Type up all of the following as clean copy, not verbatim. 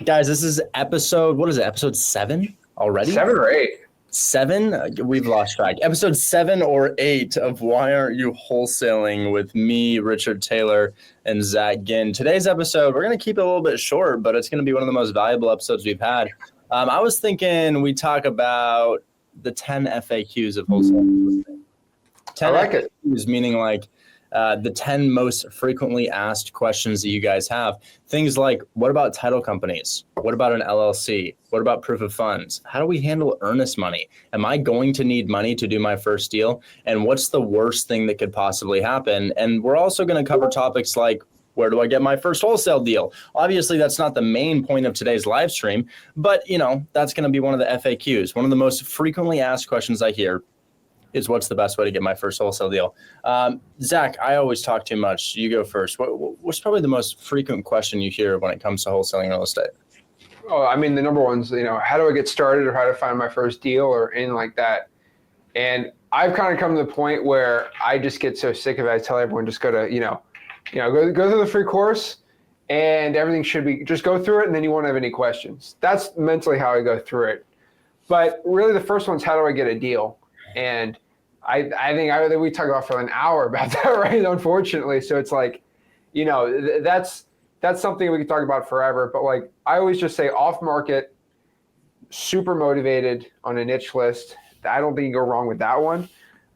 Guys, this is episode, what is it? Episode 7 already? 7 or 8. 7? We've lost track. Episode 7 or 8 of Why Aren't You Wholesaling with me, Richard Taylor, and Zach Ginn. Today's episode, we're going to keep it a little bit short, but it's going to be one of the most valuable episodes we've had. I was thinking we talk about the 10 FAQs of wholesaling. 10 I like FAQs, it. meaning like the 10 most frequently asked questions that you guys have. Things like, what about title companies? What about an LLC? What about proof of funds? How do we handle earnest money? Am I going to need money to do my first deal? And what's the worst thing that could possibly happen? And we're also going to cover topics like, where do I get my first wholesale deal? Obviously, that's not the main point of today's live stream, but that's going to be one of the FAQs. One of the most frequently asked questions I hear is, what's the best way to get my first wholesale deal? Zach, I always talk too much. You go first. What's probably the most frequent question you hear when it comes to wholesaling real estate? Oh, I mean, the number one's, how do I get started or how to find my first deal or anything like that. And I've kind of come to the point where I just get so sick of it. I tell everyone just go to, go through the free course and everything should be, just go through it and then you won't have any questions. That's mentally how I go through it. But really the first one's, how do I get a deal? And I think we talk about for an hour about that, right? Unfortunately. So it's like, that's something we could talk about forever. But like, I always just say off market, super motivated on a niche list. I don't think you go wrong with that one.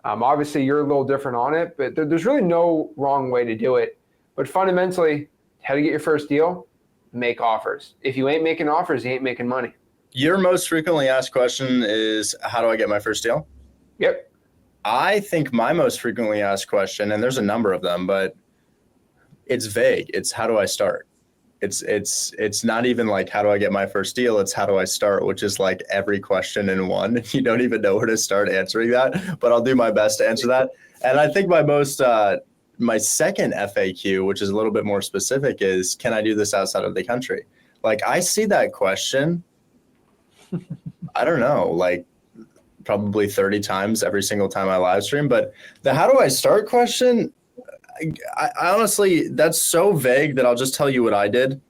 Obviously you're a little different on it, but there's really no wrong way to do it. But fundamentally, how to get your first deal, make offers. If you ain't making offers, you ain't making money. Your most frequently asked question is, how do I get my first deal? Yep. I think my most frequently asked question, and there's a number of them, but it's vague. It's, how do I start? It's not even like, how do I get my first deal? It's, how do I start? Which is like every question in one. You don't even know where to start answering that, but I'll do my best to answer that. And I think my second FAQ, which is a little bit more specific, is, can I do this outside of the country? Like, I see that question, I don't know, like probably 30 times every single time I live stream. But the how do I start question, I honestly, that's so vague that I'll just tell you what I did.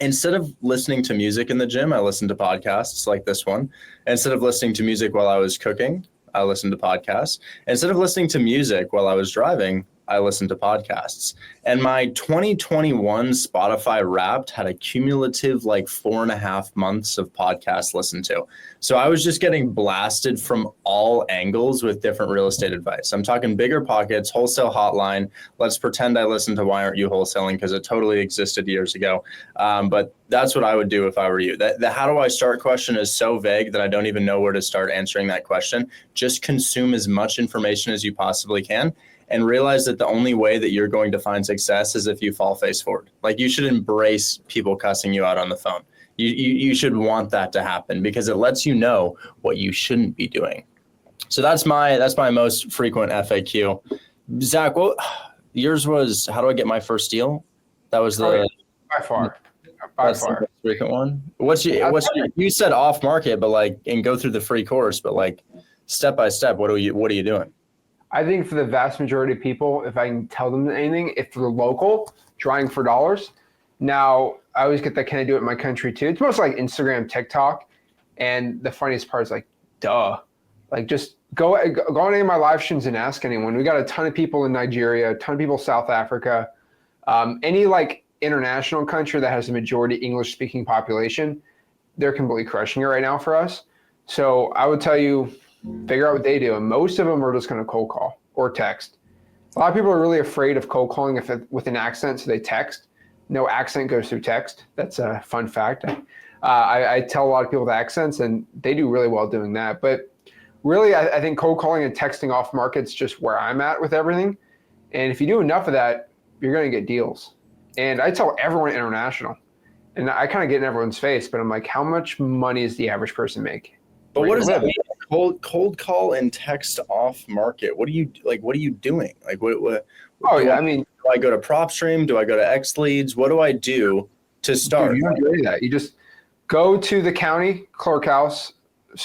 Instead of listening to music in the gym, I listened to podcasts like this one. Instead of listening to music while I was cooking, I listened to podcasts. Instead of listening to music while I was driving, I listened to podcasts. And my 2021 Spotify Wrapped had a cumulative like 4.5 months of podcasts listened to. So I was just getting blasted from all angles with different real estate advice. I'm talking Bigger Pockets, Wholesale Hotline. Let's pretend I listened to Why Aren't You Wholesaling, because it totally existed years ago. But that's what I would do if I were you. The how do I start question is so vague that I don't even know where to start answering that question. Just consume as much information as you possibly can, and realize that the only way that you're going to find success is if you fall face forward. Like, you should embrace people cussing you out on the phone. You should want that to happen, because it lets you know what you shouldn't be doing. So that's my most frequent FAQ. Zach, yours was, how do I get my first deal? That was the by far. The most frequent one. You said off market, but like, and go through the free course, but like step by step, what are you doing? I think for the vast majority of people, if I can tell them anything, if they're local, trying for dollars. Now, I always get that, can I do it in my country too? It's mostly like Instagram, TikTok. And the funniest part is like, duh. Like, just go on any of my live streams and ask anyone. We got a ton of people in Nigeria, a ton of people in South Africa. Any like international country that has a majority English speaking population, they're completely crushing it right now for us. So I would tell you, figure out what they do. And most of them are just going to cold call or text. A lot of people are really afraid of cold calling with an accent, so they text. No accent goes through text. That's a fun fact. I tell a lot of people with accents, and they do really well doing that. But really, I think cold calling and texting off market's just where I'm at with everything. And if you do enough of that, you're going to get deals. And I tell everyone international. And I kind of get in everyone's face, but I'm like, how much money does the average person make? But what does that mean? Cold call and text off market. What are you doing? Like, what I mean, do I go to PropStream? Do I go to X Leads? What do I do to start? Dude, you don't do any of that. You just go to the county clerk house,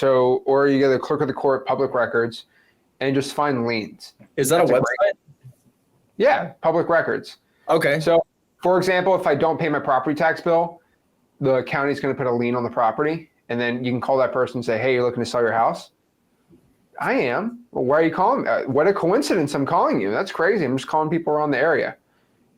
or you go to the clerk of the court, public records, and just find liens. Is that a website? Yeah, public records. Okay. So, for example, if I don't pay my property tax bill, the county's going to put a lien on the property, and then you can call that person and say, hey, you're looking to sell your house? I am. Well, why are you calling me? What a coincidence I'm calling you. That's crazy. I'm just calling people around the area.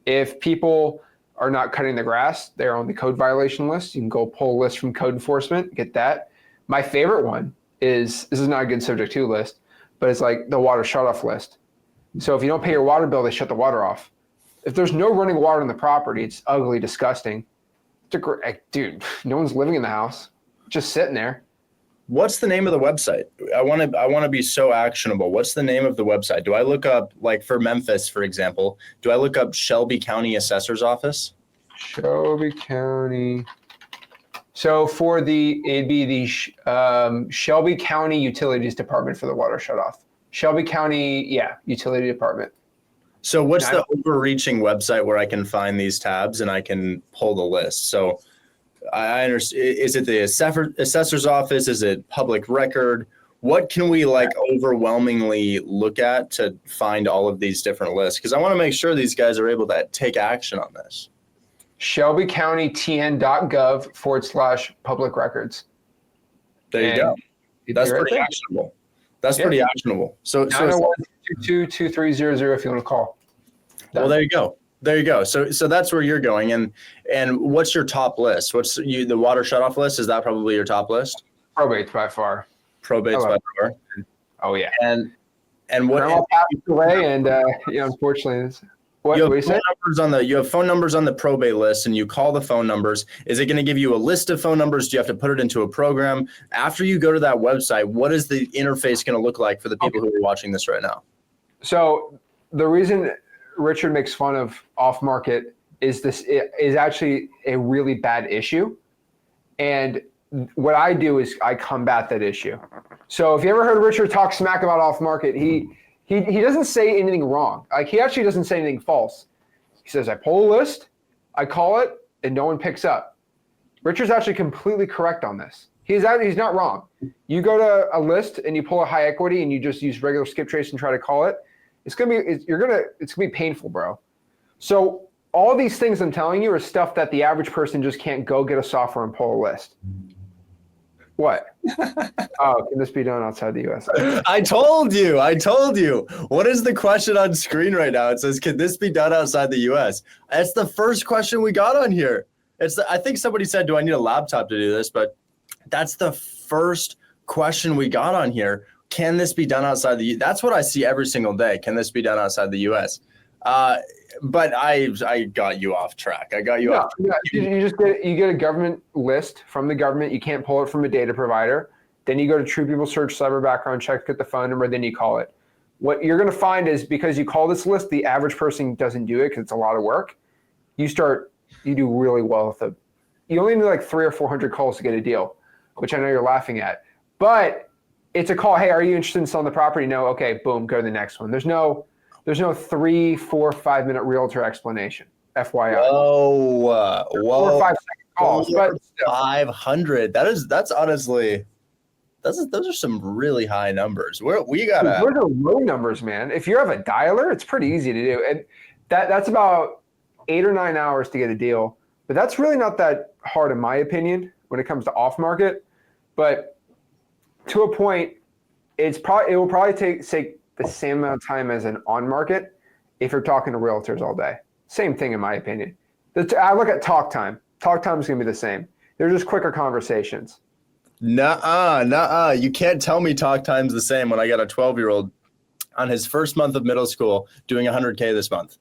If people are not cutting the grass, they're on the code violation list. You can go pull a list from code enforcement, get that. My favorite one is, this is not a good subject to list, but it's like the water shut off list. So if you don't pay your water bill, they shut the water off. If there's no running water on the property, it's ugly, disgusting. Dude, no one's living in the house, just sitting there. What's the name of the website? I want to be so actionable. What's the name of the website? Do I look up, like for Memphis, for example, do I look up Shelby County Assessor's Office? Shelby County. So it'd be the Shelby County Utilities Department for the water shutoff. Shelby County, Utility Department. So what's the overreaching website where I can find these tabs and I can pull the list? So I understand. Is it the assessor's office? Is it public record? What can we overwhelmingly look at to find all of these different lists? Because I want to make sure these guys are able to take action on this. ShelbyCountyTN.gov/public records. There you go. That's pretty actionable. That's pretty actionable. So 901-222-2300 if you want to call. Well, there you go. There you go. So that's where you're going. And what's your top list? What's the water shutoff list? Is that probably your top list? Probates by far. Probates by far. Oh yeah. And what? Grandma passed away, and unfortunately, you have phone numbers on the probate list, and you call the phone numbers. Is it going to give you a list of phone numbers? Do you have to put it into a program? After you go to that website, what is the interface going to look like for the people who are watching this right now? So the reason Richard makes fun of off market is actually a really bad issue. And what I do is I combat that issue. So if you ever heard Richard talk smack about off market, he doesn't say anything wrong. Like, he actually doesn't say anything false. He says, I pull a list, I call it, and no one picks up. Richard's actually completely correct on this. He's not wrong. You go to a list and you pull a high equity and you just use regular skip trace and try to call it. It's gonna be painful, bro. So all these things I'm telling you are stuff that the average person just can't go get a software and pull a list. What? Oh, can this be done outside the U.S.? I told you. What is the question on screen right now? It says, can this be done outside the U.S.? That's the first question we got on here. I think somebody said, do I need a laptop to do this? But that's the first question we got on here. Can this be done outside the U.S.? That's what I see every single day. Can this be done outside the U.S.? But I got you off track. I got you off track. You get a government list from the government. You can't pull it from a data provider. Then you go to True People Search, cyber background check, get the phone number, then you call it. What you're going to find is, because you call this list, the average person doesn't do it because it's a lot of work. You do really well with it. You only need like 300 or 400 calls to get a deal, which I know you're laughing at. But it's a call. Hey, are you interested in selling the property? No. Okay, boom, go to the next one. There's no 3, 4, 5 minute realtor explanation. FYI. Whoa. 4 or 5 second calls. But 500. That's honestly, those are some really high numbers. Those are low numbers, man. If you have a dialer, it's pretty easy to do. And that's about 8 or 9 hours to get a deal. But that's really not that hard, in my opinion, when it comes to off market. But to a point, it will probably take the same amount of time as an on market if you're talking to realtors all day. Same thing, in my opinion. I look at talk time. Talk time is going to be the same. They're just quicker conversations. Nuh-uh. You can't tell me talk time's the same when I got a 12-year-old on his first month of middle school doing 100K this month.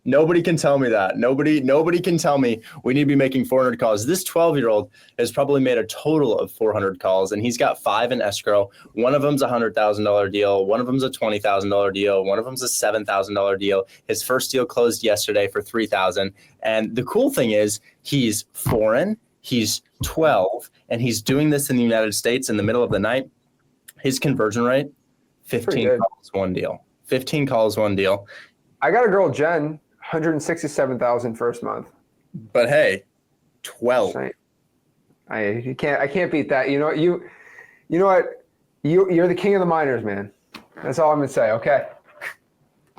Nobody can tell me that. Nobody can tell me we need to be making 400 calls. This 12-year-old has probably made a total of 400 calls, and he's got 5 in escrow. One of them's a $100,000 deal. One of them's a $20,000 deal. One of them's a $7,000 deal. His first deal closed yesterday for $3,000. And the cool thing is, he's foreign, he's 12, and he's doing this in the United States in the middle of the night. His conversion rate, 15 calls, one deal. 15 calls, one deal. I got a girl, Jen, 167,000 first month. But hey, 12. I can't beat that. You know what? You're the king of the minors, man. That's all I'm gonna say. Okay.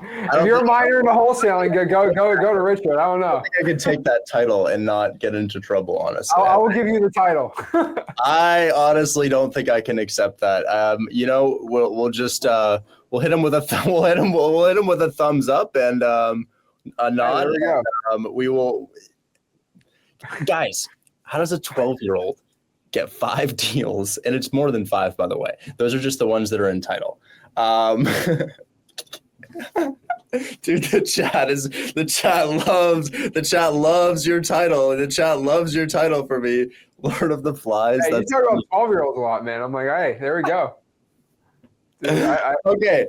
If you're a minor into wholesaling, go to Richmond. I don't know. I think I could take that title and not get into trouble, honestly. I will give you the title. I honestly don't think I can accept that. We'll just we'll hit him with a we'll hit him with a thumbs up and a nod. There we go. We will, guys. How does a 12-year-old get 5 deals? And it's more than 5, by the way. Those are just the ones that are in title. Dude, the chat loves your title. The chat loves your title for me. Lord of the Flies. Hey, you talk about 12-year-olds a lot, man. I'm like, hey, there we go. Dude, Okay.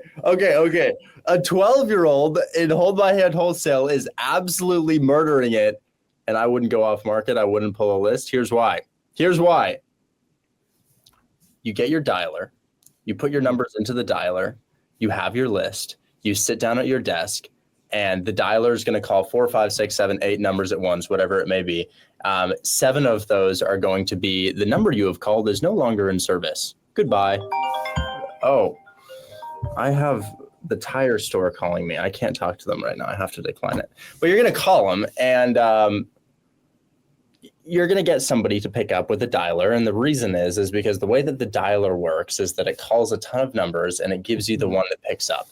A 12-year-old in Hold My Hand Wholesale is absolutely murdering it, and I wouldn't go off market. I wouldn't pull a list. Here's why. You get your dialer. You put your numbers into the dialer. You have your list. You sit down at your desk, and the dialer is going to call 4, 5, 6, 7, 8 numbers at once, whatever it may be. 7 of those are going to be the number you have called is no longer in service. Goodbye. Oh, I have the tire store calling me. I can't talk to them right now. I have to decline it. But you're going to call them, and you're going to get somebody to pick up with a dialer. And the reason is because the way that the dialer works is that it calls a ton of numbers, and it gives you the one that picks up.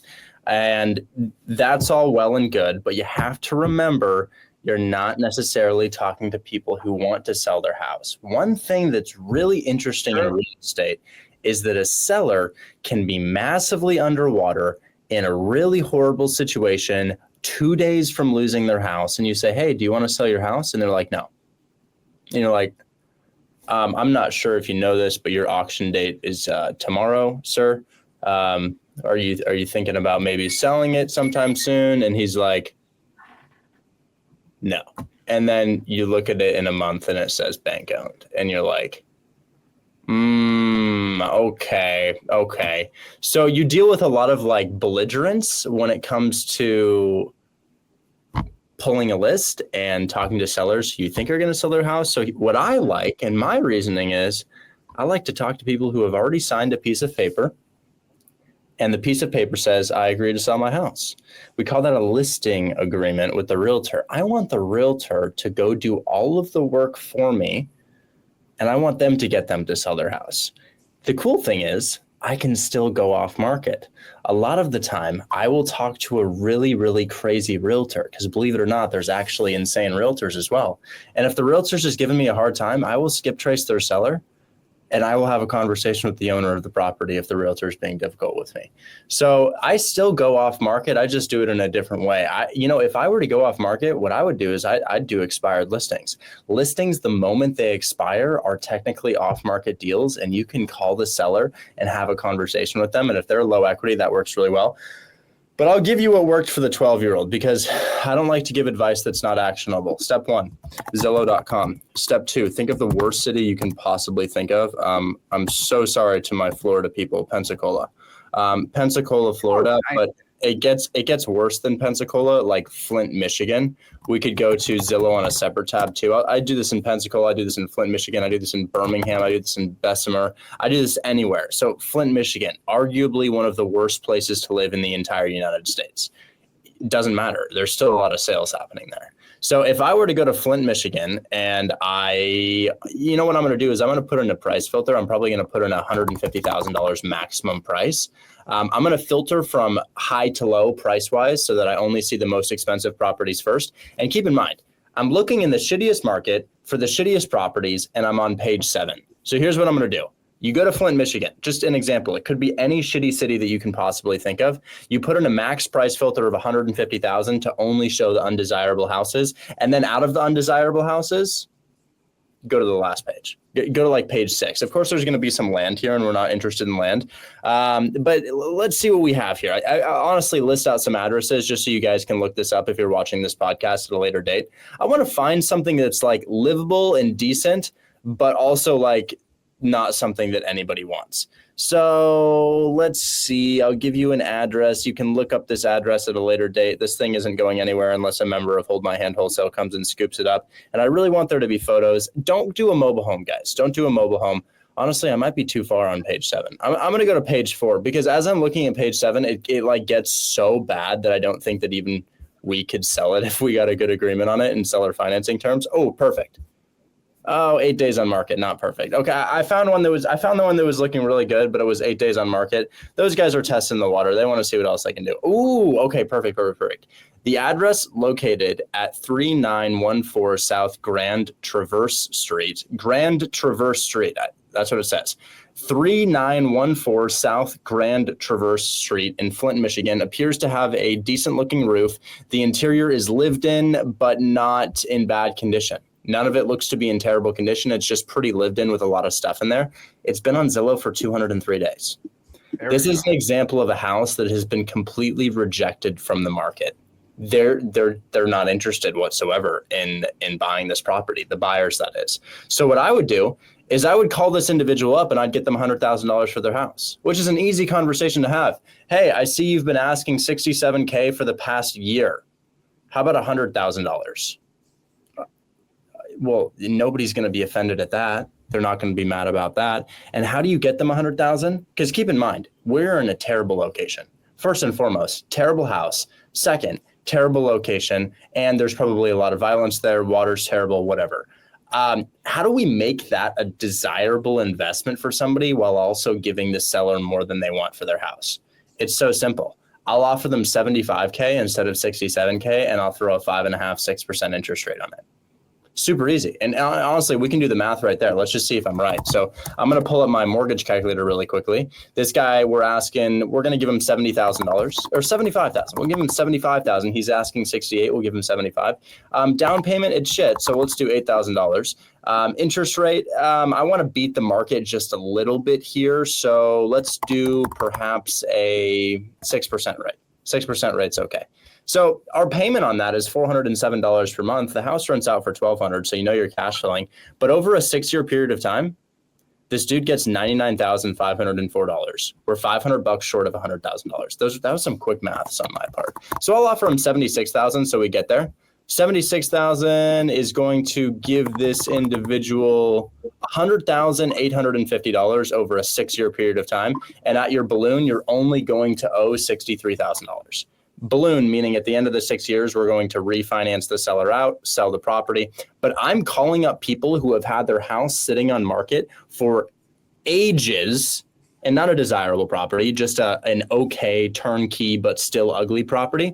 And that's all well and good, but you have to remember you're not necessarily talking to people who want to sell their house. One thing that's really interesting in real estate is that a seller can be massively underwater in a really horrible situation 2 days from losing their house. And you say, hey, do you want to sell your house? And they're like, no. And you're like, I'm not sure if you know this, but your auction date is tomorrow, sir. Are you thinking about maybe selling it sometime soon? And he's like, no. And then you look at it in a month and it says bank owned. And you're like, okay. So you deal with a lot of like belligerence when it comes to pulling a list and talking to sellers you think are going to sell their house. So what I like, and my reasoning is, I like to talk to people who have already signed a piece of paper. And the piece of paper says, I agree to sell my house. We call that a listing agreement with the realtor. I want the realtor to go do all of the work for me, and I want them to get them to sell their house. The cool thing is I can still go off market. A lot of the time, I will talk to a really, really crazy realtor because believe it or not, there's actually insane realtors as well. And if the realtor's just giving me a hard time, I will skip trace their seller. And I will have a conversation with the owner of the property if the realtor is being difficult with me. So I still go off market. I just do it in a different way. If I were to go off market, what I would do is I'd do expired listings. Listings, the moment they expire, are technically off market deals, and you can call the seller and have a conversation with them. And if they're low equity, that works really well. But I'll give you what worked for the 12-year-old because I don't like to give advice that's not actionable. Step 1, Zillow.com. Step 2, think of the worst city you can possibly think of. I'm so sorry to my Florida people, Pensacola. Pensacola, Florida, but it gets worse than Pensacola, like Flint, Michigan. We could go to Zillow on a separate tab too. I do this in Pensacola. I do this in Flint, Michigan. I do this in Birmingham. I do this in Bessemer. I do this anywhere. So Flint, Michigan, arguably one of the worst places to live in the entire United States. It doesn't matter. There's still a lot of sales happening there. So if I were to go to Flint, Michigan, and what I'm going to do is I'm going to put in a price filter. I'm probably going to put in $150,000 maximum price. I'm going to filter from high to low price-wise so that I only see the most expensive properties first. And keep in mind, I'm looking in the shittiest market for the shittiest properties, and I'm on page 7. So here's what I'm going to do. You go to Flint, Michigan, just an example. It could be any shitty city that you can possibly think of. You put in a max price filter of $150,000 to only show the undesirable houses. And then out of the undesirable houses, go to the last page. Go to like page 6. Of course, there's going to be some land here, and we're not interested in land. But let's see what we have here. I honestly list out some addresses just so you guys can look this up if you're watching this podcast at a later date. I want to find something that's like livable and decent, but also like not something that anybody wants. So let's see. I'll give you an address. You can look up this address at a later date. This thing isn't going anywhere unless a member of Hold My Hand Wholesale comes and scoops it up. And I really want there to be photos. Don't do a mobile home, guys. Don't do a mobile home. Honestly, I might be too far on page 7. I'm going to go to page 4 because as I'm looking at page 7, it like gets so bad that I don't think that even we could sell it if we got a good agreement on it in seller financing terms. Oh, perfect. Oh, 8 days on market, not perfect. Okay, I found the one that was looking really good, but it was 8 days on market. Those guys are testing the water. They want to see what else they can do. Ooh, okay, perfect. The address located at 3914 South Grand Traverse Street. That's what it says. 3914 South Grand Traverse Street in Flint, Michigan appears to have a decent looking roof. The interior is lived in, but not in bad condition. None of it looks to be in terrible condition. It's just pretty lived in with a lot of stuff in there. It's been on Zillow for 203 days. This is an example of a house that has been completely rejected from the market. They're not interested whatsoever in buying this property, the buyers, that is. So what I would do is I would call this individual up and I'd get them $100,000 for their house, which is an easy conversation to have. Hey, I see you've been asking $67K for the past year. How about $100,000? Well, nobody's going to be offended at that. They're not going to be mad about that. And how do you get them 100,000? Because keep in mind, we're in a terrible location. First and foremost, terrible house. Second, terrible location. And there's probably a lot of violence there. Water's terrible, whatever. How do we make that a desirable investment for somebody while also giving the seller more than they want for their house? It's so simple. I'll offer them 75K instead of 67K, and I'll throw a 5.5%, 6% interest rate on it. Super easy. And honestly, we can do the math right there. Let's just see if I'm right. So I'm going to pull up my mortgage calculator really quickly. This guy, we're going to give him $70,000 or $75,000. We'll give him $75,000. He's asking 68. We'll give him 75. Down payment, it's shit. So let's do $8,000. Interest rate, I want to beat the market just a little bit here. So let's do perhaps a 6% rate. 6% rate's okay. So our payment on that is $407 per month. The house rents out for $1,200, so you know you're cash flowing. But over a 6-year period of time, this dude gets $99,504. We're $500 short of $100,000. That was some quick maths on my part. So I'll offer him $76,000, so we get there. $76,000 is going to give this individual $100,850 over a 6-year period of time. And at your balloon, you're only going to owe $63,000. Balloon, meaning at the end of the 6 years, we're going to refinance the seller out, sell the property. But I'm calling up people who have had their house sitting on market for ages, and not a desirable property, just an okay turnkey, but still ugly property.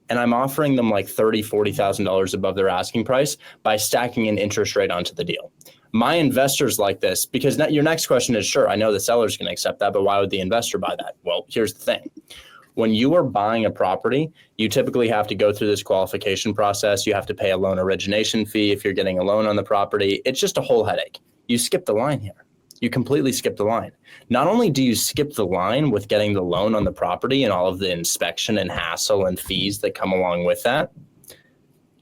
And I'm offering them like $30,000, $40,000 above their asking price by stacking an interest rate onto the deal. My investors like this because your next question is, sure, I know the seller's going to accept that, but why would the investor buy that? Well, here's the thing. When you are buying a property, you typically have to go through this qualification process. You have to pay a loan origination fee if you're getting a loan on the property. It's just a whole headache. You skip the line here. You completely skip the line. Not only do you skip the line with getting the loan on the property and all of the inspection and hassle and fees that come along with that,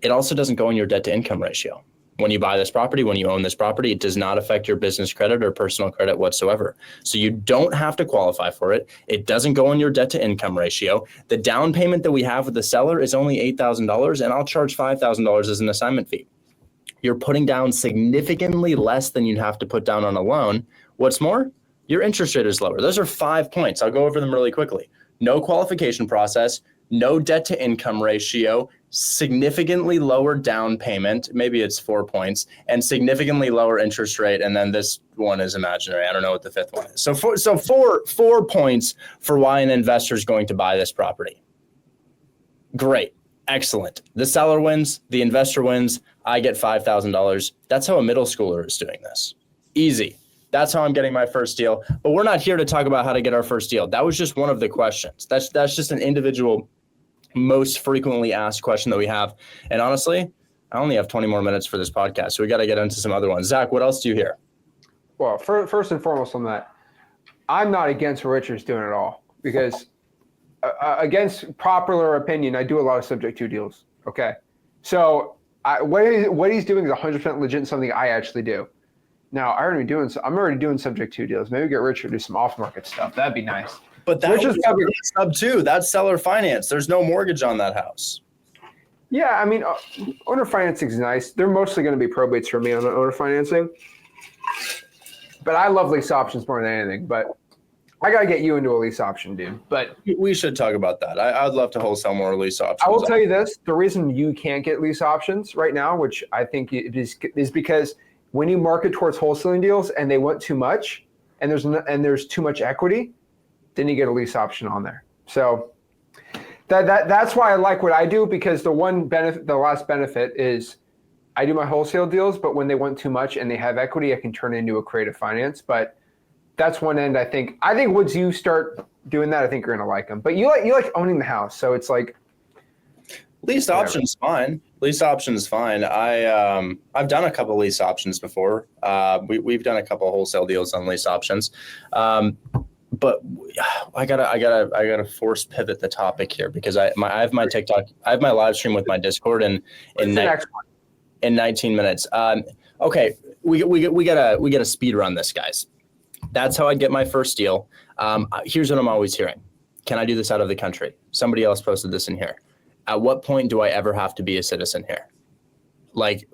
it also doesn't go in your debt to income ratio. When you buy this property, when you own this property, it does not affect your business credit or personal credit whatsoever. So you don't have to qualify for it. It doesn't go in your debt to income ratio. The down payment that we have with the seller is only $8,000, and I'll charge $5,000 as an assignment fee. You're putting down significantly less than you'd have to put down on a loan. What's more, your interest rate is lower. Those are 5 points. I'll go over them really quickly. No qualification process, no debt to income ratio, significantly lower down payment, maybe it's 4 points, and significantly lower interest rate. And then this one is imaginary. I don't know what the 5th one is. So four points for why an investor is going to buy this property. Great. Excellent. The seller wins, the investor wins, I get $5,000. That's how a middle schooler is doing this. Easy. That's how I'm getting my first deal. But we're not here to talk about how to get our first deal. That was just one of the questions. That's just an individual most frequently asked question that we have. And honestly, I only have 20 more minutes for this podcast, so we got to get into some other ones. Zach, what else do you hear? Well, first and foremost on that, I'm not against what Richard's doing at all, because against popular opinion, I do a lot of subject to deals. Okay. So what he's doing is 100% legit and something I actually do. Now, I'm already doing subject to deals. Maybe get Richard to do some off market stuff. That'd be nice. But that's sub 2. That's seller finance. There's no mortgage on that house. Yeah, I mean, owner financing is nice. They're mostly going to be probates for me on owner financing. But I love lease options more than anything. But I got to get you into a lease option, dude. But We should talk about that. I'd love to wholesale more lease options. I will tell you this: the reason you can't get lease options right now, which I think it is because when you market towards wholesaling deals and they want too much, and there's too much equity, then you get a lease option on there. So that's why I like what I do, because the last benefit is I do my wholesale deals, but when they want too much and they have equity, I can turn it into a creative finance. But that's one end. I think once you start doing that, I think you're gonna like them. But you like owning the house, so it's like lease options fine. Lease options fine. I've done a couple lease options before. We've done a couple of wholesale deals on lease options. But I gotta force pivot the topic here, because I have my TikTok, I have my live stream with my Discord in 19 minutes. Okay, we gotta speed run this, guys. That's how I get my first deal. Here's what I'm always hearing: can I do this out of the country? Somebody else posted this in here. At what point do I ever have to be a citizen here? Like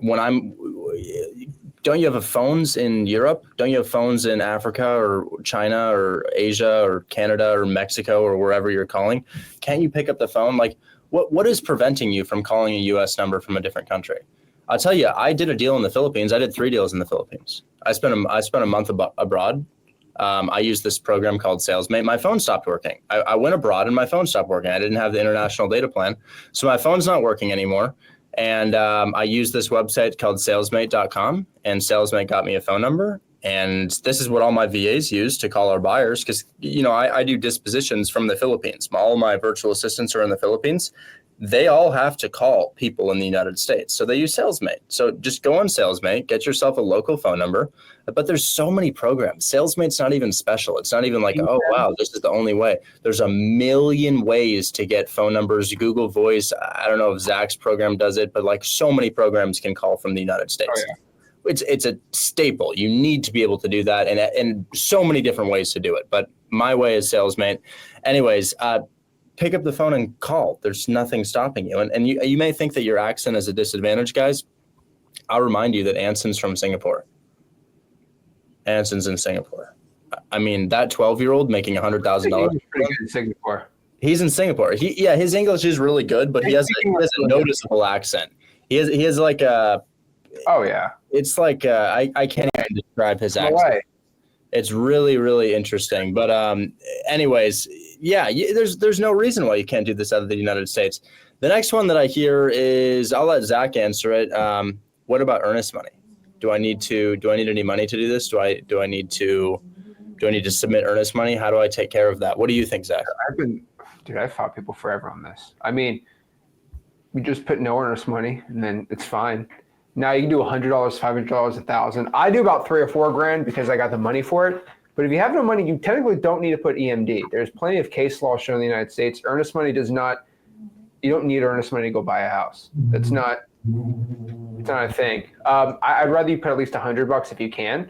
don't you have phones in Europe? Don't you have phones in Africa or China or Asia or Canada or Mexico or wherever you're calling? Can't you pick up the phone? Like, what is preventing you from calling a US number from a different country? I'll tell you, I did a deal in the Philippines. I did 3 deals in the Philippines. I spent a month abroad. I used this program called SalesMate. My phone stopped working. I went abroad and my phone stopped working. I didn't have the international data plan. So my phone's not working anymore. And I used this website called salesmate.com, and SalesMate got me a phone number. And this is what all my VAs use to call our buyers, because, I do dispositions from the Philippines. All my virtual assistants are in the Philippines. They all have to call people in the United States. So they use SalesMate. So just go on SalesMate, get yourself a local phone number. But there's so many programs. SalesMate's not even special. It's not even like, oh, wow, this is the only way. There's a million ways to get phone numbers. Google Voice, I don't know if Zach's program does it, but like so many programs can call from the United States. Oh, yeah. It's a staple. You need to be able to do that, and so many different ways to do it. But my way is SalesMate. Anyways, pick up the phone and call. There's nothing stopping you. And you may think that your accent is a disadvantage, guys. I'll remind you that Anson's from Singapore. Anson's in Singapore. I mean, that 12-year-old making $100,000. He's pretty good in Singapore. He's in Singapore. His English is really good, but he has a noticeable accent. He has like a. Oh yeah. It's like I can't even describe his accent. No way. It's really, really interesting. But anyways, yeah, there's no reason why you can't do this out of the United States. The next one that I hear is, I'll let Zach answer it. What about earnest money? Do I need any money to do this? Do I need to submit earnest money? How do I take care of that? What do you think, Zach? I've fought people forever on this. I mean, we just put no earnest money and then it's fine. Now you can do $100, $500, $1,000. I do about $3 or $4 grand because I got the money for it. But if you have no money, you technically don't need to put EMD. There's plenty of case law showing in the United States. Earnest money you don't need earnest money to go buy a house. It's not a thing. I'd rather you put at least $100 if you can.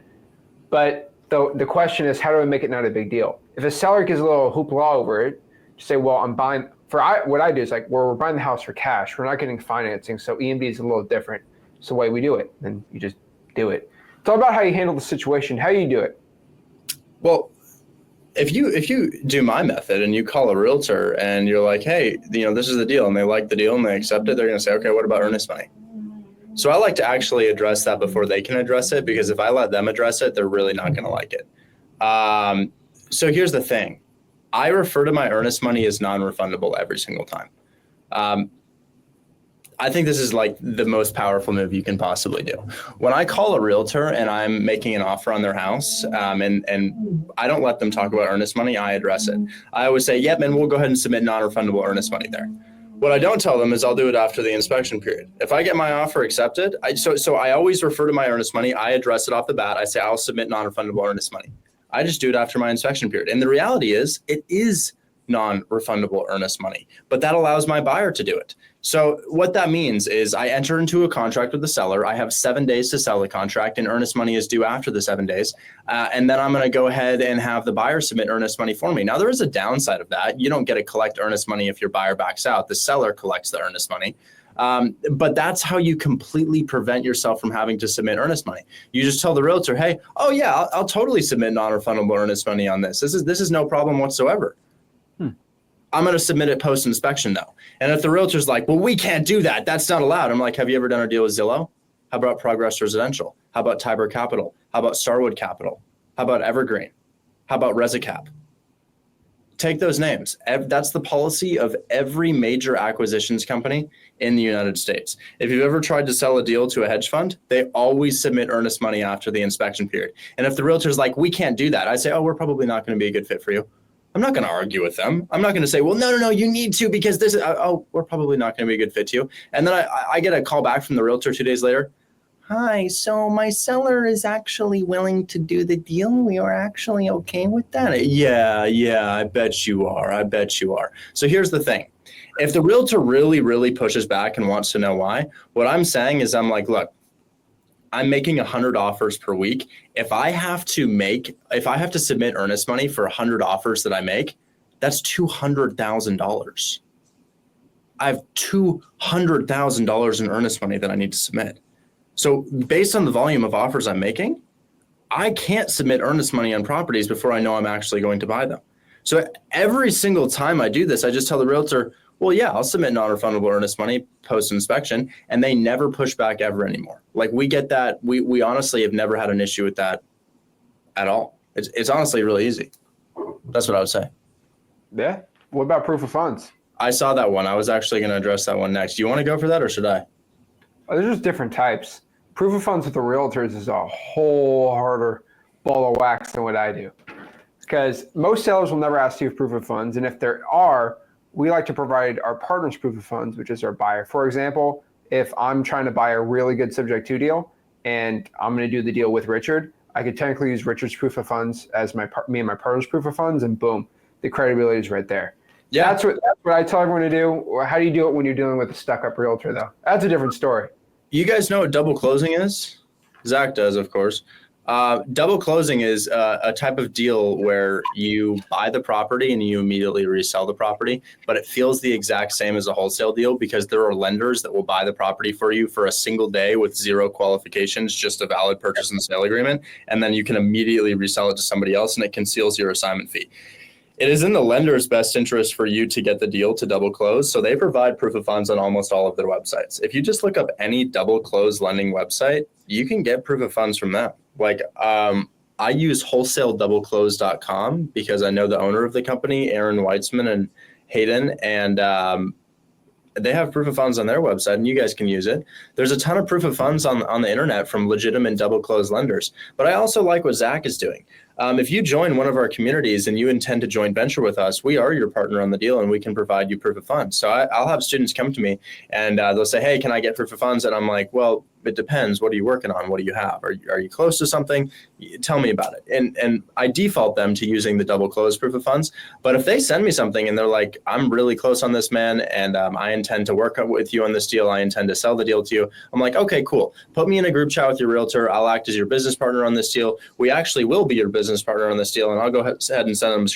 But the question is, how do I make it not a big deal? If a seller gives a little hoopla over it, just say, well, I'm buying what I do is like, we're buying the house for cash. We're not getting financing. So EMD is a little different. It's the way we do it. Then you just do it. It's all about how you handle the situation, how you do it. Well, if you do my method and you call a realtor and you're like, hey, this is the deal, and they like the deal and they accept it, they're going to say, okay, what about earnest money? So I like to actually address that before they can address it, because if I let them address it, they're really not going to like it. So here's the thing. I refer to my earnest money as non-refundable every single time. I think this is like the most powerful move you can possibly do. When I call a realtor and I'm making an offer on their house, and I don't let them talk about earnest money, I address it. I always say, yep, and we'll go ahead and submit non-refundable earnest money there. What I don't tell them is I'll do it after the inspection period. If I get my offer accepted, so I always refer to my earnest money. I address it off the bat. I say I'll submit non-refundable earnest money. I just do it after my inspection period. And the reality is it is non-refundable earnest money, but that allows my buyer to do it. So what that means is I enter into a contract with the seller. I have 7 days to sell the contract, and earnest money is due after the 7 days. And then I'm going to go ahead and have the buyer submit earnest money for me. Now, there is a downside of that. You don't get to collect earnest money if your buyer backs out. The seller collects the earnest money. But that's how you completely prevent yourself from having to submit earnest money. You just tell the realtor, hey, oh yeah, I'll totally submit non-refundable earnest money on this. This is no problem whatsoever. I'm going to submit it post-inspection though. And if the realtor's like, well, we can't do that, that's not allowed. I'm like, have you ever done a deal with Zillow? How about Progress Residential? How about Tiber Capital? How about Starwood Capital? How about Evergreen? How about ResiCap? Take those names. That's the policy of every major acquisitions company in the United States. If you've ever tried to sell a deal to a hedge fund, they always submit earnest money after the inspection period. And if the realtor's like, we can't do that, I say, oh, we're probably not going to be a good fit for you. I'm not going to argue with them. I'm not going to say, well, no, you need to because this is, we're probably not going to be a good fit to you. And then I get a call back from the realtor 2 days later. Hi, so my seller is actually willing to do the deal. We are actually okay with that. Yeah, I bet you are. So here's the thing. If the realtor really, really pushes back and wants to know why, what I'm saying is I'm like, look, I'm making 100 offers per week. If I have to submit earnest money for 100 offers that I make, that's $200,000. I have $200,000 in earnest money that I need to submit. So based on the volume of offers I'm making, I can't submit earnest money on properties before I know I'm actually going to buy them. So every single time I do this, I just tell the realtor, well, yeah, I'll submit non-refundable earnest money post-inspection, and they never push back ever anymore. Like we get that. We honestly have never had an issue with that at all. It's honestly really easy. That's what I would say. Yeah. What about proof of funds? I saw that one. I was actually going to address that one next. Do you want to go for that or should I? There's just different types. Proof of funds with the realtors is a whole harder ball of wax than what I do. Because most sellers will never ask you for proof of funds. And if there are, we like to provide our partners proof of funds, which is our buyer. For example, if I'm trying to buy a really good subject to deal and I'm going to do the deal with Richard, I could technically use Richard's proof of funds as me and my partner's proof of funds, and boom, the credibility is right there. Yeah, that's what I tell everyone to do. How do you do it when you're dealing with a stuck-up realtor, though? That's a different story. You guys know what double closing is? Zach does, of course. Double closing is a type of deal where you buy the property and you immediately resell the property, but it feels the exact same as a wholesale deal because there are lenders that will buy the property for you for a single day with zero qualifications, just a valid purchase and sale agreement, and then you can immediately resell it to somebody else and it conceals your assignment fee. It is in the lender's best interest for you to get the deal to double close, so they provide proof of funds on almost all of their websites. If you just look up any double close lending website, you can get proof of funds from them. Like I use wholesaledoubleclose.com because I know the owner of the company, Aaron Weitzman and Hayden, and they have proof of funds on their website and you guys can use it. There's a ton of proof of funds on the internet from legitimate double close lenders. But I also like what Zach is doing. If you join one of our communities and you intend to joint venture with us, we are your partner on the deal and we can provide you proof of funds. So I'll have students come to me and they'll say, hey, can I get proof of funds? And I'm like, well, it depends. What are you working on? What do you have? Are you close to something? Tell me about it. And I default them to using the double close proof of funds. But if they send me something and they're like, I'm really close on this, man, and I intend to work with you on this deal. I intend to sell the deal to you. I'm like, okay, cool. Put me in a group chat with your realtor. I'll act as your business partner on this deal. We actually will be your business partner on this deal. And I'll go ahead and send them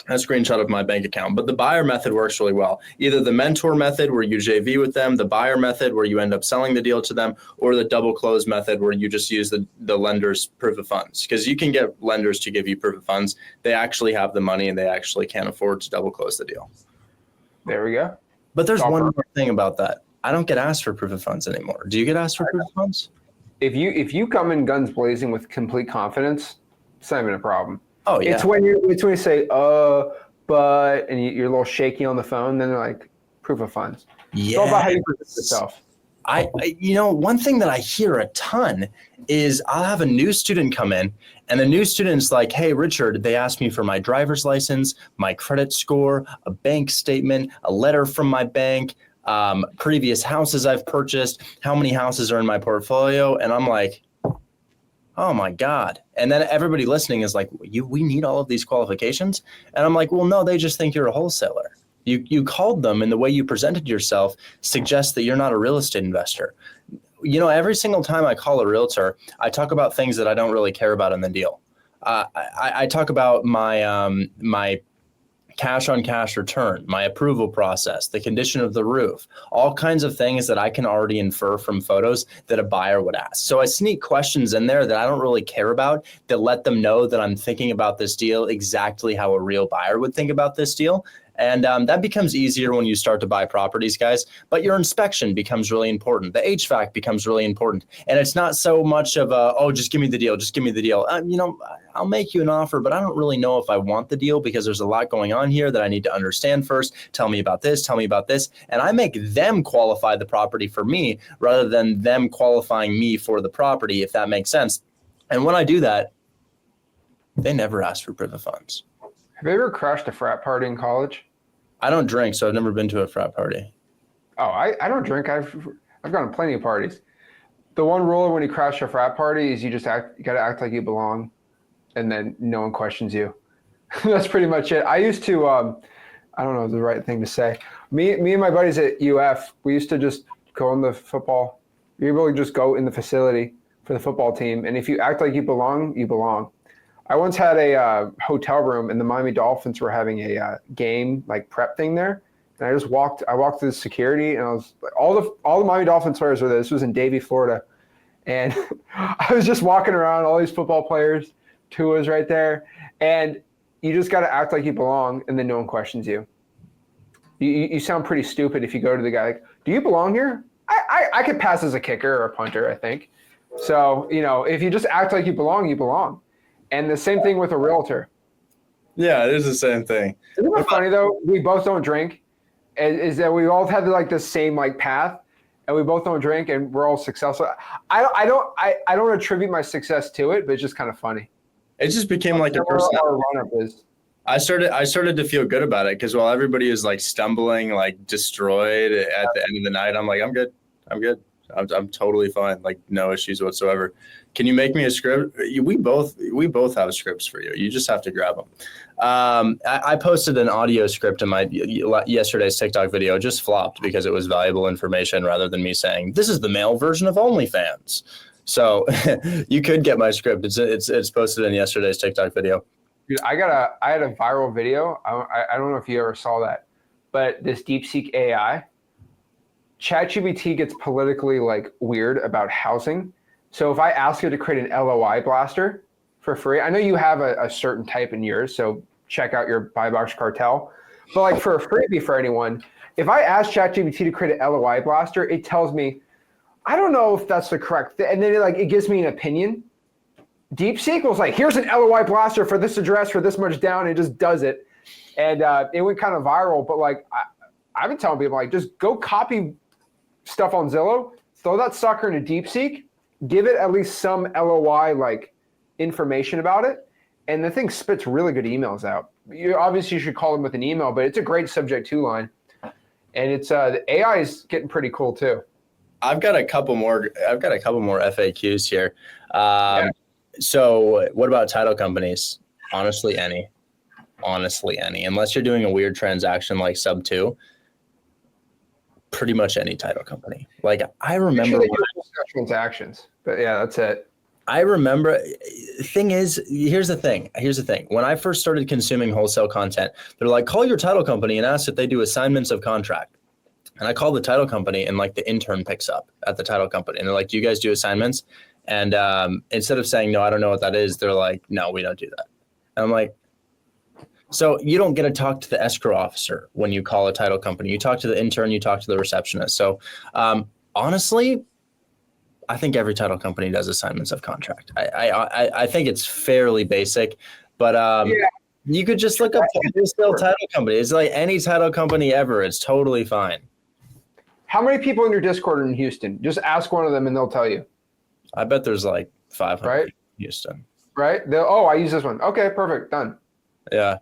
a screenshot of my bank account. But the buyer method works really well. Either the mentor method where you JV with them, the buyer method where you end up selling the deal to them, or the double close method where you just use the lender's proof of funds. Because you can get lenders to give you proof of funds. They actually have the money and they actually can't afford to double close the deal. There we go. But there's one more thing about that. I don't get asked for proof of funds anymore. Do you get asked for proof of funds? If you come in guns blazing with complete confidence, it's not even a problem. Oh yeah. It's when you say, but, and you're a little shaky on the phone, then they're like, proof of funds. Yeah. It's all about how you present yourself. I one thing that I hear a ton is I'll have a new student come in and the new student's like, hey, Richard, they asked me for my driver's license, my credit score, a bank statement, a letter from my bank, previous houses I've purchased, how many houses are in my portfolio. And I'm like, oh my God. And then everybody listening is like, we need all of these qualifications? And I'm like, well, no, they just think you're a wholesaler. You called them and the way you presented yourself suggests that you're not a real estate investor. Every single time I call a realtor, I talk about things that I don't really care about in the deal. I talk about my cash on cash return, my approval process, the condition of the roof, all kinds of things that I can already infer from photos that a buyer would ask. So I sneak questions in there that I don't really care about that let them know that I'm thinking about this deal exactly how a real buyer would think about this deal. And that becomes easier when you start to buy properties, guys. But your inspection becomes really important. The HVAC becomes really important. And it's not so much of a, oh, just give me the deal. Just give me the deal. I'll make you an offer, but I don't really know if I want the deal because there's a lot going on here that I need to understand first. Tell me about this. Tell me about this. And I make them qualify the property for me rather than them qualifying me for the property, if that makes sense. And when I do that, they never ask for proof of funds. Have you ever crashed a frat party in college? I don't drink, so I've never been to a frat party. Oh, I don't drink. I've gone to plenty of parties. The one rule when you crash a frat party is you got to act like you belong, and then no one questions you. That's pretty much it. I used to, I don't know the right thing to say. Me and my buddies at UF, we used to just go in the football. You're able to just go in the facility for the football team, and if you act like you belong, you belong. I once had a hotel room, and the Miami Dolphins were having a game like prep thing there, and I walked through the security, and I was like, all the Miami Dolphins players were there. This was in Davie, Florida, and I was just walking around, all these football players. Tua's right there, and you just got to act like you belong, and then no one questions you. You sound pretty stupid if you go to the guy like, "Do you belong here?" I could pass as a kicker or a punter, I think. So if you just act like you belong, you belong. And the same thing with a realtor. Yeah, it is the same thing. Isn't it funny though? We both don't drink. Is that we all have like the same like path, and we both don't drink, and we're all successful. I don't attribute my success to it, but it's just kind of funny. It just became like a personality. Our run-up is. I started to feel good about it because while everybody is like stumbling, like destroyed at the end of the night, I'm like, I'm good. I'm totally fine. Like no issues whatsoever. Can you make me a script? We both have scripts for you. You just have to grab them. I posted an audio script in my yesterday's TikTok video. It just flopped because it was valuable information rather than me saying, this is the male version of OnlyFans. So you could get my script. It's posted in yesterday's TikTok video. Dude, I had a viral video. I don't know if you ever saw that, but this DeepSeek AI, ChatGPT gets politically like weird about housing. So if I ask you to create an LOI blaster for free, I know you have a certain type in yours, so check out your Buy Box Cartel. But like for a freebie for anyone, if I ask ChatGPT to create an LOI blaster, it tells me, I don't know if that's the correct thing. And then it gives me an opinion. DeepSeek was like, here's an LOI blaster for this address for this much down. And it just does it. And it went kind of viral. But like, I've been telling people, like, just go copy stuff on Zillow, throw that sucker into DeepSeek, give it at least some LOI like information about it, and the thing spits really good emails out. You obviously should call them with an email, but it's a great subject to line, and it's the AI is getting pretty cool too. I've got a couple more FAQs here. So what about title companies? Honestly, any, unless you're doing a weird transaction like sub 2. Pretty much any title company. Like I remember transactions, but yeah, that's it. I remember. Here's the thing. When I first started consuming wholesale content, they're like, call your title company and ask if they do assignments of contract. And I call the title company, and like the intern picks up at the title company, and they're like, do you guys do assignments? And instead of saying no, I don't know what that is, they're like, no, we don't do that. And I'm like, so you don't get to talk to the escrow officer when you call a title company. You talk to the intern, you talk to the receptionist. So honestly, I think every title company does assignments of contract. I think it's fairly basic, but you could just look up wholesale title company. It's like any title company ever. It's totally fine. How many people in your Discord are in Houston? Just ask one of them and they'll tell you. I bet there's like 500 right? in Houston. Right? I use this one. Okay, perfect. Done. Yeah.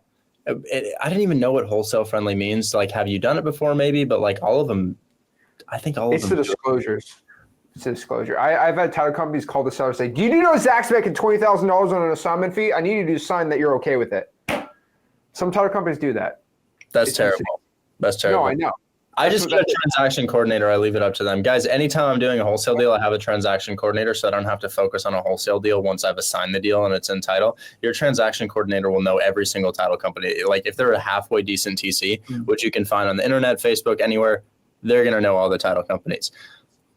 I didn't even know what wholesale friendly means. Like, have you done it before? Maybe, but like all of them, I think all of them. It's the disclosures. It's a disclosure. I've had title companies call the seller say, do you know Zach's making $20,000 on an assignment fee? I need you to sign that you're okay with it. Some title companies do that. That's terrible. That's terrible. No, I know. I just get a transaction coordinator. I leave it up to them. Guys, anytime I'm doing a wholesale deal, I have a transaction coordinator so I don't have to focus on a wholesale deal once I've assigned the deal and it's in title. Your transaction coordinator will know every single title company. Like if they're a halfway decent TC, which you can find on the internet, Facebook, anywhere, they're going to know all the title companies.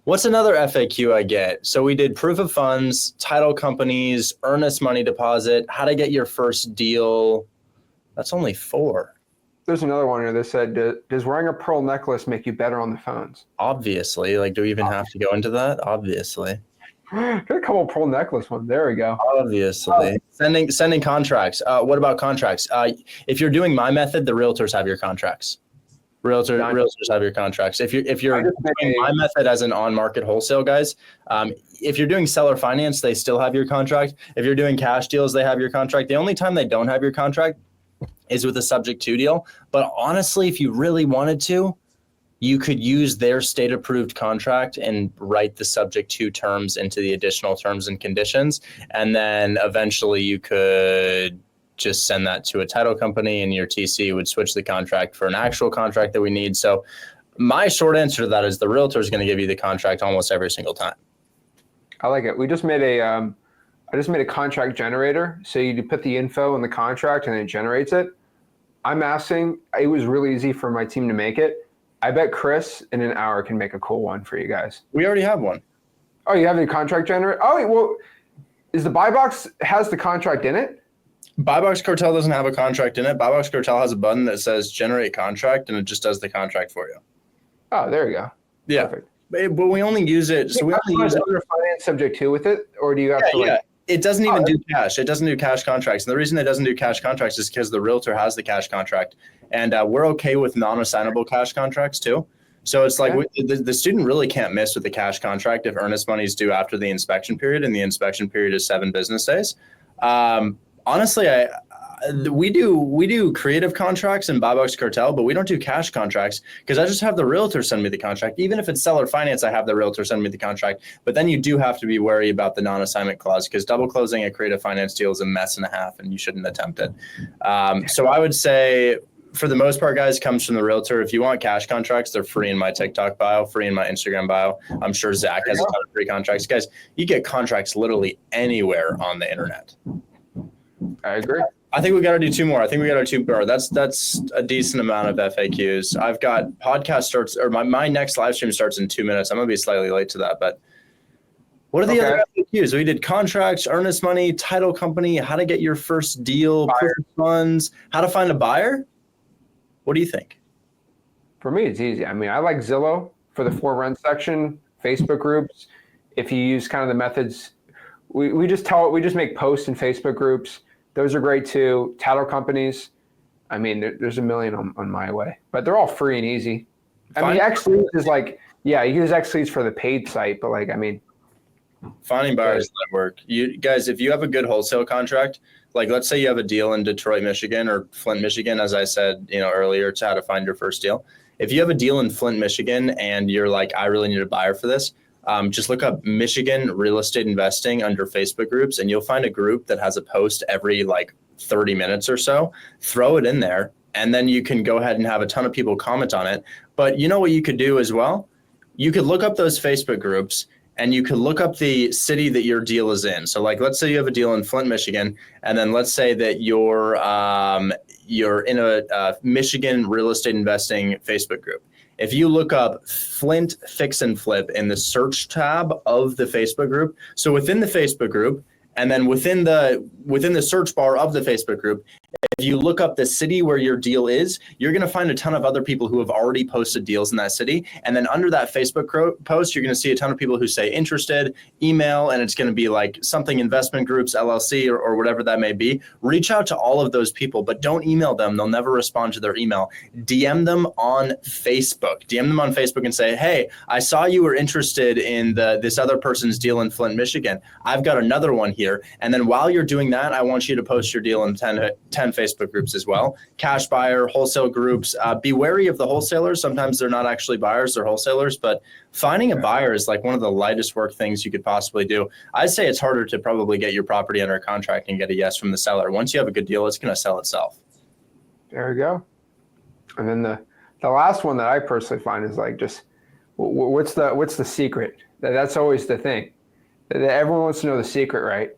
What's another FAQ I get? So we did proof of funds, title companies, earnest money deposit, how to get your first deal. That's only 4. There's another one here that said, does wearing a pearl necklace make you better on the phones? Obviously. Like, do we even have to go into that? Obviously. Got a couple of pearl necklace ones. There we go. Obviously. Sending contracts. What about contracts? If you're doing my method, the realtors have your contracts. Realtors have your contracts. If you're doing my method as an on-market wholesale, guys, if you're doing seller finance, they still have your contract. If you're doing cash deals, they have your contract. The only time they don't have your contract is with a subject to deal. But honestly, if you really wanted to, you could use their state-approved contract and write the subject to terms into the additional terms and conditions. And then eventually you could just send that to a title company and your TC would switch the contract for an actual contract that we need. So my short answer to that is the realtor is going to give you the contract almost every single time. I like it. We just made I just made a contract generator. So you put the info in the contract and it generates it. I'm asking, it was really easy for my team to make it. I bet Chris in an hour can make a cool one for you guys. We already have one. Oh, you have a contract generator? Oh, well, is the buy box has the contract in it? Buy Box Cartel doesn't have a contract in it. Buy Box Cartel has a button that says generate contract and it just does the contract for you. Oh, there you go. Yeah. Perfect. But we only use it. So we only use it. Other finance subject to with it, or do you have to It doesn't even do cash. It doesn't do cash contracts. And the reason it doesn't do cash contracts is because the realtor has the cash contract. And we're okay with non-assignable cash contracts too. So it's like the student really can't miss with the cash contract if earnest money is due after the inspection period, and the inspection period is 7 business days. Honestly, we do creative contracts in Buy Box Cartel, but we don't do cash contracts because I just have the realtor send me the contract. Even if it's seller finance, I have the realtor send me the contract. But then you do have to be wary about the non-assignment clause because double closing a creative finance deal is a mess and a half, and you shouldn't attempt it. So I would say, for the most part, guys, comes from the realtor. If you want cash contracts, they're free in my TikTok bio, free in my Instagram bio. I'm sure Zach has a ton of free contracts. Guys, you get contracts literally anywhere on the internet. I agree. I think we got to do 2 more. I think we got to do 2 more. That's a decent amount of FAQs. I've got podcast starts, or my next live stream starts in 2 minutes. I'm going to be slightly late to that, but what are the other FAQs? We did contracts, earnest money, title company, how to get your first deal, proof of funds, how to find a buyer. What do you think? For me, it's easy. I mean, I like Zillow for the for rent section, Facebook groups. If you use kind of the methods, we just make posts in Facebook groups. Those are great too. Title companies. I mean, there's a million on my way, but they're all free and easy. I mean, X-Leads is like, yeah, you use X-Leads for the paid site, but like, I mean. Finding buyers that work. You guys, if you have a good wholesale contract, like let's say you have a deal in Detroit, Michigan or Flint, Michigan, as I said, earlier, to how to find your first deal. If you have a deal in Flint, Michigan, and you're like, I really need a buyer for this, just look up Michigan real estate investing under Facebook groups, and you'll find a group that has a post every like 30 minutes or so. Throw it in there, and then you can go ahead and have a ton of people comment on it. But you know what you could do as well? You could look up those Facebook groups, and you could look up the city that your deal is in. So like, let's say you have a deal in Flint, Michigan, and then let's say that you're in a Michigan real estate investing Facebook group. If you look up Flint Fix and Flip in the search tab of the Facebook group, so within the Facebook group, and then within the search bar of the Facebook group, if you look up the city where your deal is, you're going to find a ton of other people who have already posted deals in that city. And then under that Facebook post, you're going to see a ton of people who say interested, email, and it's going to be like something investment groups, LLC, or whatever that may be. Reach out to all of those people, but don't email them. They'll never respond to their email. DM them on Facebook. DM them on Facebook and say, hey, I saw you were interested in this other person's deal in Flint, Michigan. I've got another one here. And then while you're doing that, I want you to post your deal in 10 Facebook groups as well. Cash buyer, wholesale groups. Be wary of the wholesalers. Sometimes they're not actually buyers, they're wholesalers, but finding a buyer is like one of the lightest work things you could possibly do. I'd say it's harder to probably get your property under contract and get a yes from the seller. Once you have a good deal, it's going to sell itself. There we go. And then the The last one that I personally find is like just what's the secret? That's always the thing. That everyone wants to know the secret, right?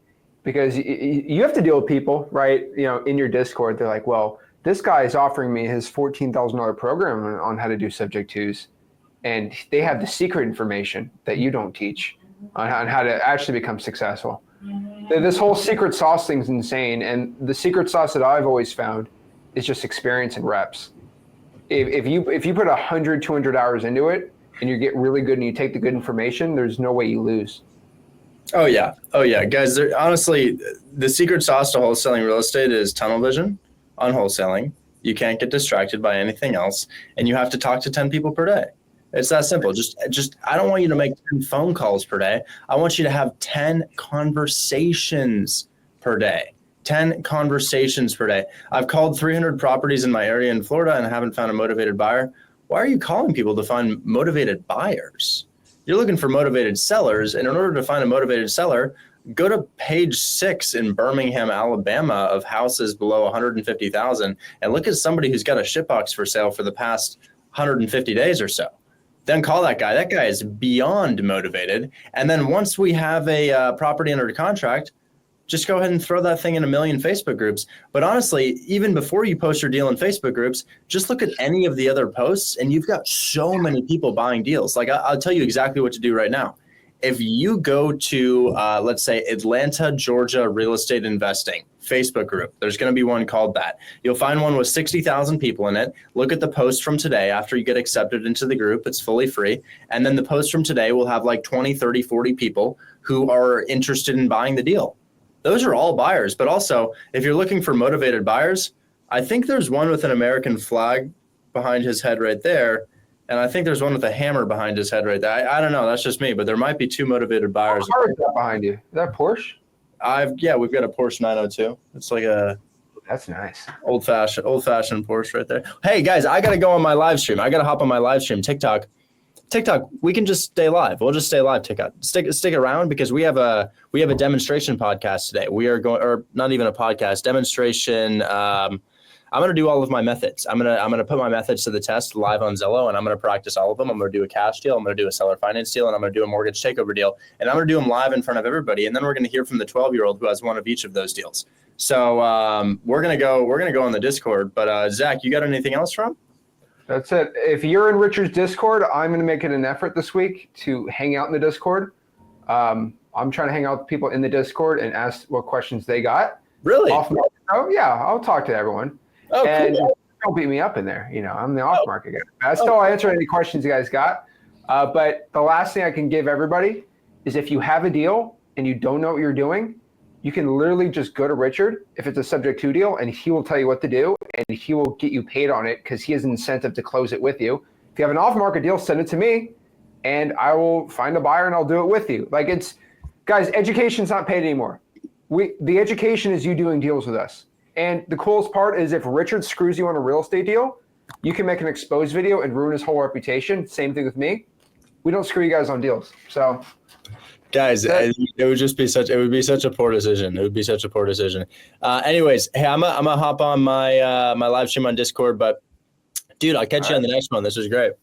Because you have to deal with people, right? You know, in your Discord, they're like, well, this guy is offering me his $14,000 program on how to do subject twos, and they have the secret information that you don't teach on how to actually become successful. This whole secret sauce thing's insane, and the secret sauce that I've always found is just experience and reps. If you put 100, 200 hours into it, and you get really good and you take the good information, there's no way you lose. Oh yeah, guys. Honestly, the secret sauce to wholesaling real estate is tunnel vision on wholesaling. You can't get distracted by anything else, and you have to talk to 10 people per day. It's that simple. Just I don't want you to make 10 phone calls per day. I want you to have 10 conversations per day. 10 conversations per day. I've called 300 properties in my area in Florida and I haven't found a motivated buyer. Why are you calling people to find motivated buyers? You're looking for motivated sellers, and in order to find a motivated seller, go to page 6 in Birmingham, Alabama of houses below 150,000 and look at somebody who's got a shitbox for sale for the past 150 days or so. Then call that guy. That guy is beyond motivated. And then once we have a property under contract, just go ahead and throw that thing in a million Facebook groups. But honestly, even before you post your deal in Facebook groups, just look at any of the other posts and you've got so many people buying deals. Like I'll tell you exactly what to do right now. If you go to, let's say, Atlanta, Georgia Real Estate Investing Facebook group, there's going to be one called that. You'll find one with 60,000 people in it. Look at the post from today after you get accepted into the group. It's fully free. And then the post from today will have like 20, 30, 40 people who are interested in buying the deal. Those are all buyers. But also, if you're looking for motivated buyers, I think there's one with an American flag behind his head right there. And I think there's one with a hammer behind his head right there. I don't know. That's just me. But there might be 2 motivated buyers. How far is that behind you? Is that Porsche? We've got a Porsche 902. It's like a That's nice. old fashioned Porsche right there. Hey guys, I gotta go on my live stream. I gotta hop on my live stream. TikTok, we can just stay live. We'll just stay live. TikTok, stick around because we have a demonstration podcast today. We are going, or not even a podcast, demonstration. I'm gonna do all of my methods. I'm gonna put my methods to the test live on Zillow, and I'm gonna practice all of them. I'm gonna do a cash deal. I'm gonna do a seller finance deal, and I'm gonna do a mortgage takeover deal. And I'm gonna do them live in front of everybody. And then we're gonna hear from the 12-year-old who has one of each of those deals. So we're gonna go on the Discord. But Zach, you got anything else from? That's it. If you're in Richard's Discord, I'm going to make it an effort this week to hang out in the Discord. I'm trying to hang out with people in the Discord and ask what questions they got. Really? Oh, yeah, I'll talk to everyone. Oh, and cool. Don't beat me up in there. You know, I'm the off-market guy. I'll answer any questions you guys got. But the last thing I can give everybody is if you have a deal and you don't know what you're doing, you can literally just go to Richard if it's a subject to deal, and he will tell you what to do, and he will get you paid on it because he has an incentive to close it with you. If you have an off-market deal, send it to me, and I will find a buyer and I'll do it with you. Like guys, education's not paid anymore. The education is you doing deals with us. And the coolest part is if Richard screws you on a real estate deal, you can make an exposed video and ruin his whole reputation. Same thing with me. We don't screw you guys on deals. So. Guys, it would be such a poor decision. It would be such a poor decision. Anyways, hey, I'm gonna hop on my live stream on Discord, but dude, I'll catch you on the next one. This was great.